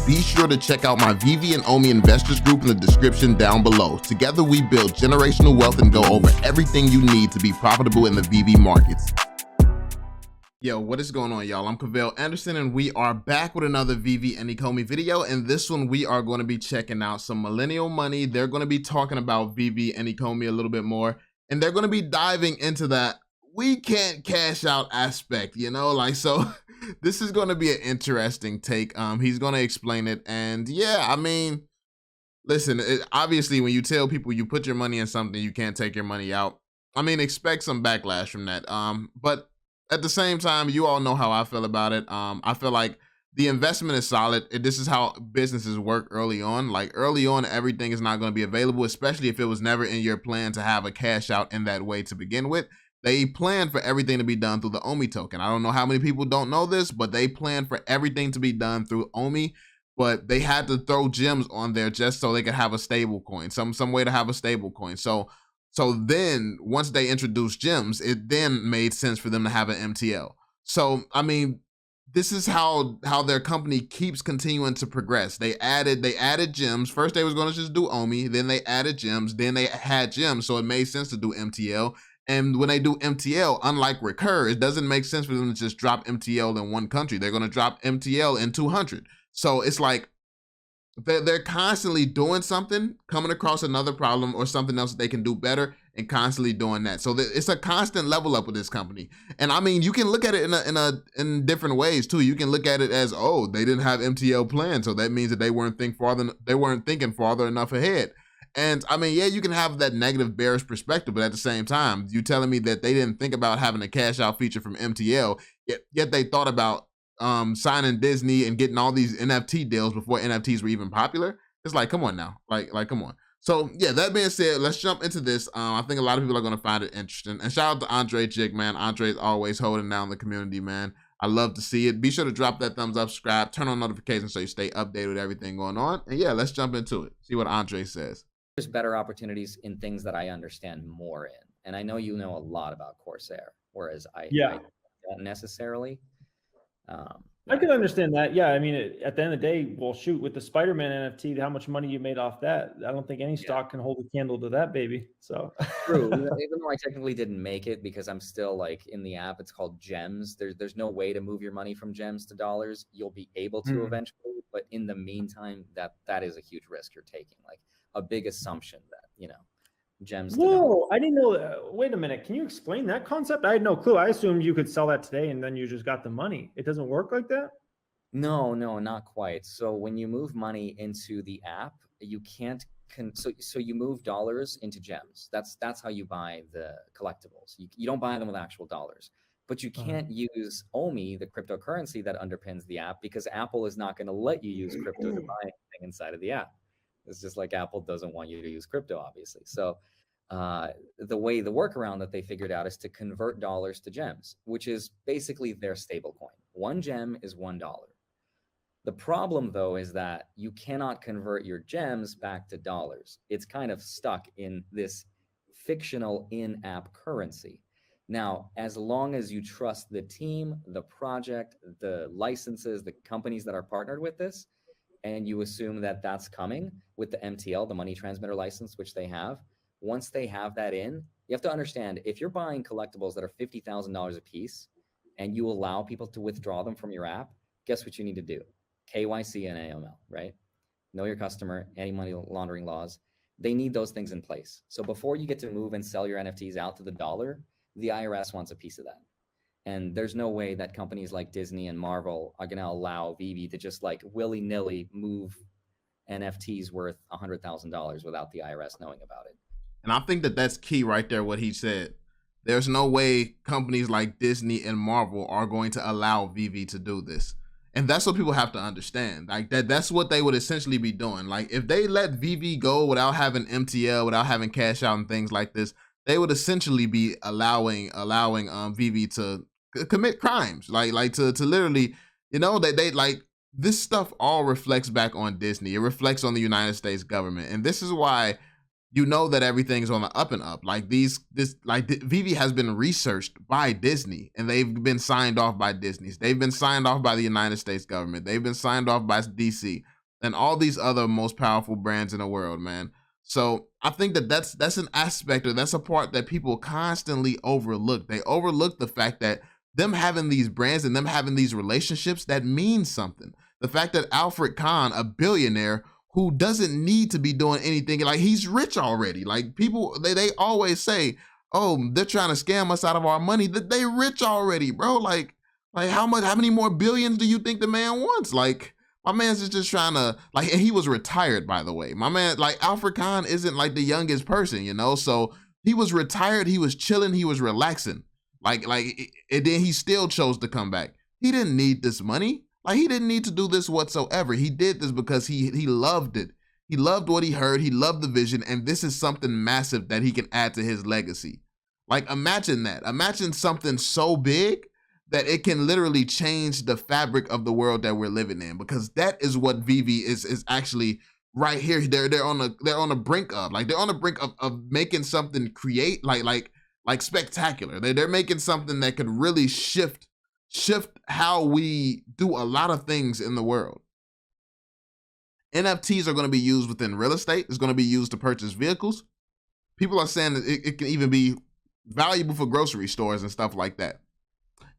Be sure to check out my Veve and Omi investors group in the description down below. Together we build generational wealth and go over everything you need to be profitable in the Veve markets. Yo, what is going on, y'all? I'm Cavell Anderson, and we are back with another Veve and Ecomi video. And this one, we are going to be checking out some millennial money. They're going to be talking about Veve and Ecomi a little bit more, and they're going to be diving into that we can't cash out aspect, you know, like, so this is going to be an interesting take. He's going to explain it, and yeah, I mean, listen, obviously when you tell people you put your money in something, you can't take your money out, I mean, expect some backlash from that. But at the same time, you all know how I feel about it. I feel like the investment is solid. This is how businesses work early on. Like early on, everything is not going to be available, especially if it was never in your plan to have a cash out in that way to begin with. They planned for everything to be done through the Omi token. I don't know how many people don't know this, but they planned for everything to be done through Omi, but they had to throw gems on there just so they could have a stable coin, some way to have a stable coin. So then once they introduced gems, it then made sense for them to have an MTL. So, I mean, this is how their company keeps continuing to progress. They added gems. First they was going to just do Omi, then they added gems, then they had gems, so it made sense to do MTL. And when they do MTL, unlike Recur, it doesn't make sense for them to just drop MTL in one country. They're going to drop MTL in 200. So it's like they're constantly doing something, coming across another problem or something else that they can do better, and constantly doing that. So it's a constant level up with this company. And I mean, you can look at it in different ways too. You can look at it as, oh, they didn't have MTL planned, so that means that they weren't thinking farther enough ahead. And I mean, yeah, you can have that negative bearish perspective, but at the same time, you telling me that they didn't think about having a cash out feature from MTL, yet they thought about signing Disney and getting all these NFT deals before NFTs were even popular. It's like, come on now, like come on. So yeah, that being said, let's jump into this. I think a lot of people are going to find it interesting. And shout out to Andrei Jikh, man. Andrei's always holding down the community, man. I love to see it. Be sure to drop that thumbs up, subscribe, turn on notifications so you stay updated with everything going on. And yeah, let's jump into it. See what Andrei says. There's better opportunities in things that I understand more in. And I know you know a lot about Corsair, whereas I don't necessarily. I can understand that. Yeah, I mean, at the end of the day, well, shoot, with the Spider-Man NFT, how much money you made off that? I don't think any stock can hold a candle to that, baby. So true. Even though I technically didn't make it because I'm still like in the app, it's called gems. There's no way to move your money from gems to dollars. You'll be able to eventually, but in the meantime, that is a huge risk you're taking. Like a big assumption that, you know, gems. Whoa, I didn't know that. Wait a minute. Can you explain that concept? I had no clue. I assumed you could sell that today and then you just got the money. It doesn't work like that? No, not quite. So when you move money into the app, you can't so you move dollars into gems. That's how you buy the collectibles. You don't buy them with actual dollars. But you can't use Omi, the cryptocurrency that underpins the app, because Apple is not going to let you use crypto to buy anything inside of the app. It's just like Apple doesn't want you to use crypto, obviously. So the workaround that they figured out is to convert dollars to gems, which is basically their stable coin. One gem is $1. The problem, though, is that you cannot convert your gems back to dollars. It's kind of stuck in this fictional in-app currency. Now, as long as you trust the team, the project, the licenses, the companies that are partnered with this, and you assume that that's coming with the MTL, the money transmitter license, which they have. Once they have that in, you have to understand, if you're buying collectibles that are $50,000 a piece and you allow people to withdraw them from your app, guess what you need to do? KYC and AML, right? Know your customer, anti-money laundering laws. They need those things in place. So before you get to move and sell your NFTs out to the dollar, the IRS wants a piece of that. And there's no way that companies like Disney and Marvel are going to allow Veve to just like willy-nilly move NFTs worth $100,000 without the IRS knowing about it. And I think that that's key right there, what he said. There's no way companies like Disney and Marvel are going to allow Veve to do this. And that's what people have to understand. Like that's what they would essentially be doing. Like if they let Veve go without having MTL, without having cash out and things like this, they would essentially be allowing Veve to commit crimes, like to literally, you know, they like this stuff all reflects back on Disney. It reflects on the United States government. And this is why you know that everything's on the up and up. Like Veve has been researched by Disney, and they've been signed off by Disney. They've been signed off by the United States government. They've been signed off by DC and all these other most powerful brands in the world, man. So I think that that's an aspect, or that's a part that people constantly overlook. They overlook the fact that them having these brands and them having these relationships, that means something. The fact that Alfred Kahn, a billionaire who doesn't need to be doing anything, like he's rich already. Like people, they always say, oh, they're trying to scam us out of our money. That they rich already, bro. Like how many more billions do you think the man wants? Like my man's just trying to, like, and he was retired, by the way. My man, like Alfred Kahn isn't like the youngest person, you know? So he was retired, he was chilling, he was relaxing. And then he still chose to come back. He didn't need this money. Like he didn't need to do this whatsoever. He did this because he loved it. He loved what he heard. He loved the vision. And this is something massive that he can add to his legacy. Like imagine that. Imagine something so big that it can literally change the fabric of the world that we're living in, because that is what Veve is actually right here. They're on the brink of, like they're on the brink of making something like spectacular. They're making something that could really shift how we do a lot of things in the world. NFTs are going to be used within real estate. It's going to be used to purchase vehicles. People are saying that it can even be valuable for grocery stores and stuff like that.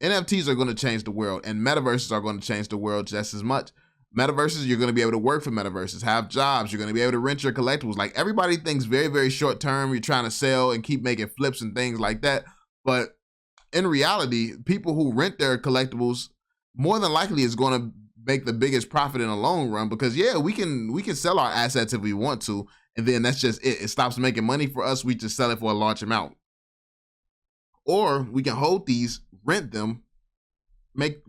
NFTs are going to change the world, and metaverses are going to change the world just as much. Metaverses, you're going to be able to work for metaverses, have jobs. You're going to be able to rent your collectibles. Like everybody thinks very, very short term. You're trying to sell and keep making flips and things like that. But in reality, people who rent their collectibles more than likely is going to make the biggest profit in the long run, because yeah, we can sell our assets if we want to, and then that's just it. It stops making money for us. We just sell it for a large amount. Or we can hold these, rent them, make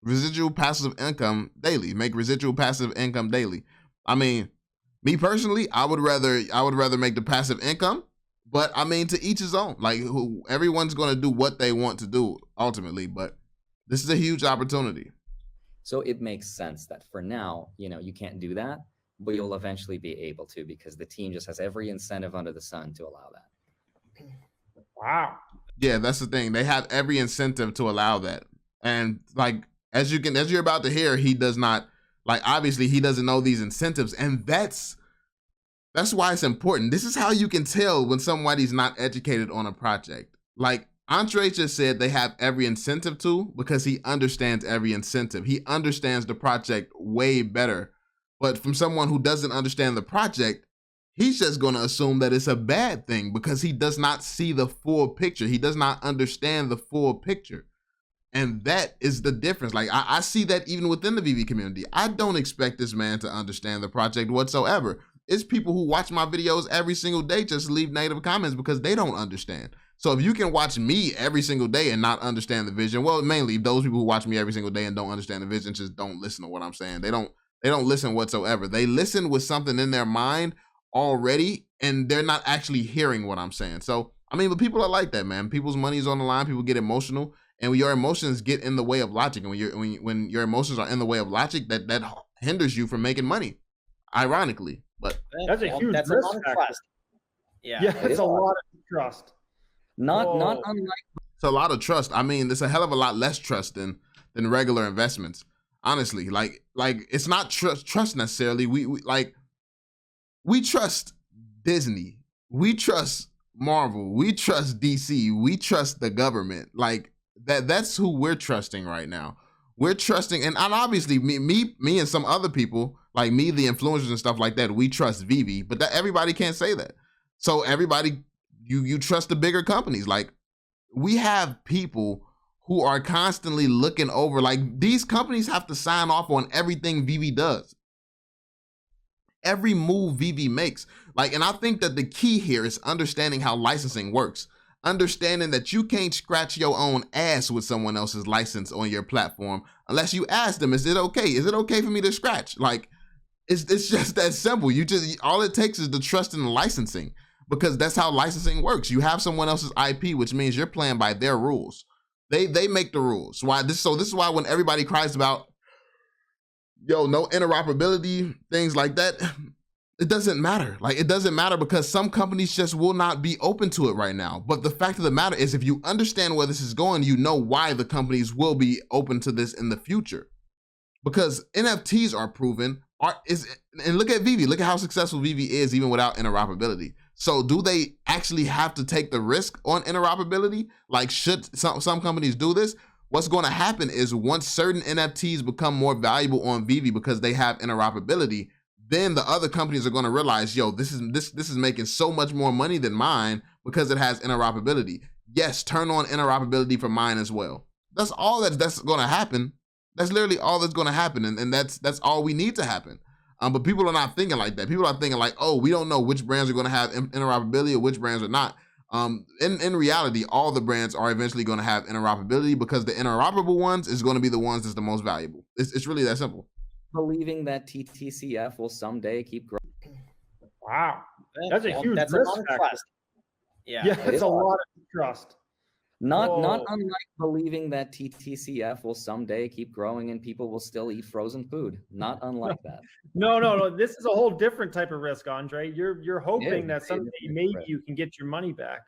residual passive income daily. Make residual passive income daily. I mean, me personally, I would rather make the passive income, but I mean, to each his own. Like everyone's going to do what they want to do ultimately, but this is a huge opportunity. So it makes sense that for now, you can't do that, but you'll eventually be able to, because the team just has every incentive under the sun to allow that. Wow. Yeah, that's the thing. They have every incentive to allow that. And like, as you're about to hear, he does not, like, obviously he doesn't know these incentives. And that's why it's important. This is how you can tell when somebody's not educated on a project. Like Andrei just said, they have every incentive to, because he understands every incentive. He understands the project way better. But from someone who doesn't understand the project, he's just going to assume that it's a bad thing because he does not see the full picture. He does not understand the full picture. And that is the difference. Like I see that even within the Veve community. I don't expect this man to understand the project whatsoever. It's people who watch my videos every single day just leave negative comments because they don't understand. So if you can watch me every single day and not understand the vision, well, mainly those people who watch me every single day and don't understand the vision just don't listen to what I'm saying. They don't listen whatsoever. They listen with something in their mind already, and they're not actually hearing what I'm saying. So I mean, but people are like that, man. People's money is on the line. People get emotional, and when your emotions get in the way of logic, and when your emotions are in the way of logic, that hinders you from making money. Ironically, but that's a huge risk factor. Yeah, it's a lot of trust. Not unlike. It's a lot of trust. I mean, it's a hell of a lot less trust than regular investments. Honestly, like it's not trust necessarily. We trust Disney. We trust Marvel. We trust DC. We trust the government. Like that's who we're trusting right now. We're trusting, and obviously me and some other people, like me, the influencers and stuff like that, we trust Veve, but that everybody can't say that. So everybody, you trust the bigger companies. Like we have people who are constantly looking over, like these companies have to sign off on everything Veve does. Every move Veve makes. Like, and I think that the key here is understanding how licensing works. Understanding that you can't scratch your own ass with someone else's license on your platform unless you ask them, is it okay? Is it okay for me to scratch? Like, it's just that simple. All it takes is the trust in the licensing, because that's how licensing works. You have someone else's IP, which means you're playing by their rules. They make the rules. This is why when everybody cries about, no interoperability, things like that, it doesn't matter. Like, it doesn't matter because some companies just will not be open to it right now. But the fact of the matter is, if you understand where this is going, you know why the companies will be open to this in the future. Because NFTs are proven, and look at Veve. Look at how successful Veve is even without interoperability. So do they actually have to take the risk on interoperability? Like, should some companies do this? What's going to happen is once certain NFTs become more valuable on Veve because they have interoperability, then the other companies are going to realize, yo, this is making so much more money than mine because it has interoperability. Yes, turn on interoperability for mine as well. That's all that's going to happen. That's literally all that's going to happen, and that's all we need to happen. But people are not thinking like that. People are thinking like, oh, we don't know which brands are going to have interoperability or which brands are not. In reality, all the brands are eventually going to have interoperability because the interoperable ones is going to be the ones that's the most valuable. It's really that simple. Believing that TTCF will someday keep growing. Wow, that's a huge that's risk a lot of factor. trust. Yeah, it's a lot of trust. Not unlike believing that TTCF will someday keep growing and people will still eat frozen food. Not unlike that. No. This is a whole different type of risk, Andre. You're hoping that someday maybe you can get your money back.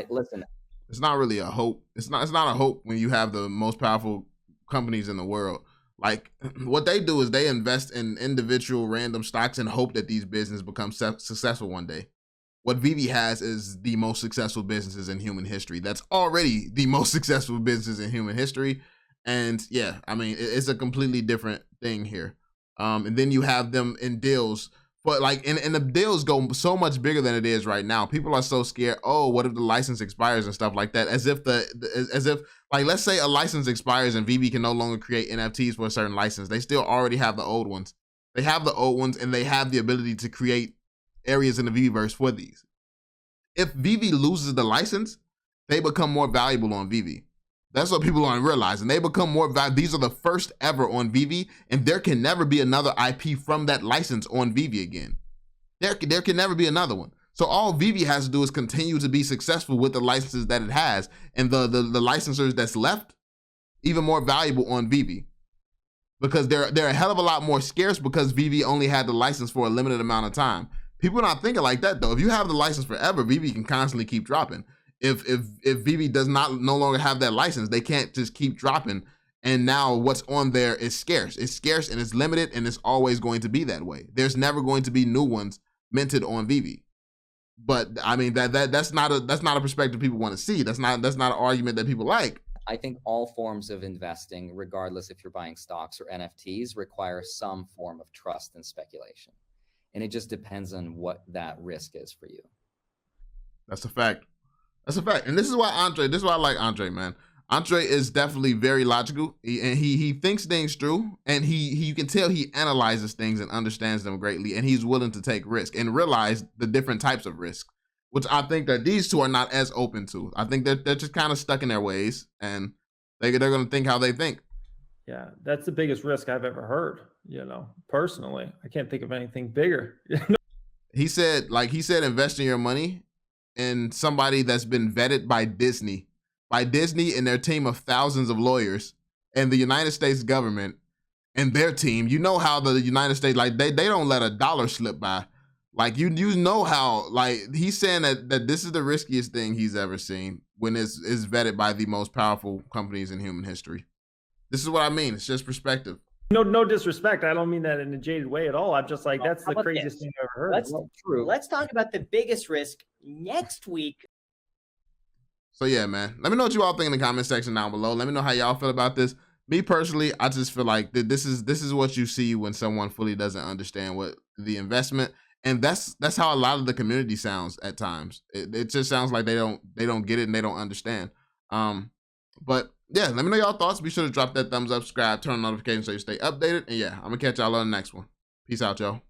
Listen. It's not really a hope. It's not a hope when you have the most powerful companies in the world. Like, what they do is they invest in individual random stocks and hope that these businesses become successful one day. What Veve has is the most successful businesses in human history. That's already the most successful businesses in human history. And yeah, I mean, it's a completely different thing here. And then you have them in deals, but like, and the deals go so much bigger than it is right now. People are so scared. Oh, what if the license expires and stuff like that? As if like, let's say a license expires and Veve can no longer create NFTs for a certain license. They still already have the old ones. They have the old ones and they have the ability to create areas in the Veveverse for these. If Veve loses the license, they become more valuable on Veve. That's what people aren't realizing. They become more valuable. These are the first ever on Veve, and there can never be another IP from that license on Veve again. There can never be another one. So all Veve has to do is continue to be successful with the licenses that it has, and the licensors that's left, even more valuable on Veve. Because they're a hell of a lot more scarce because Veve only had the license for a limited amount of time. People are not thinking like that though. If you have the license forever, Veve can constantly keep dropping. If Veve does no longer have that license, they can't just keep dropping. And now what's on there is scarce. It's scarce and it's limited, and it's always going to be that way. There's never going to be new ones minted on Veve. But I mean that's not a perspective people want to see. That's not an argument that people like. I think all forms of investing, regardless if you're buying stocks or NFTs, require some form of trust and speculation. And it just depends on what that risk is for you. That's a fact. That's a fact. And this is why I like Andre, man. Andre is definitely very logical, and he thinks things through, and you can tell he analyzes things and understands them greatly, and he's willing to take risk and realize the different types of risk, which I think that these two are not as open to. I think they're just kind of stuck in their ways, and they're going to think how they think. Yeah, that's the biggest risk I've ever heard, personally. I can't think of anything bigger. He said investing your money in somebody that's been vetted by Disney and their team of thousands of lawyers and the United States government and their team. You know how the United States, like, they don't let a dollar slip by. Like, you know how, like, he's saying that this is the riskiest thing he's ever seen when it's vetted by the most powerful companies in human history. This is what I mean. It's just perspective. No disrespect. I don't mean that in a jaded way at all. I'm just like, that's the craziest thing I've ever heard. Let's talk about the biggest risk next week. So yeah, man. Let me know what you all think in the comment section down below. Let me know how y'all feel about this. Me personally, I just feel like this is what you see when someone fully doesn't understand what the investment, and that's how a lot of the community sounds at times. It just sounds like they don't get it and they don't understand. But yeah, let me know y'all thoughts. Be sure to drop that thumbs up, subscribe, turn on notifications so you stay updated. And yeah, I'm gonna catch y'all on the next one. Peace out, y'all.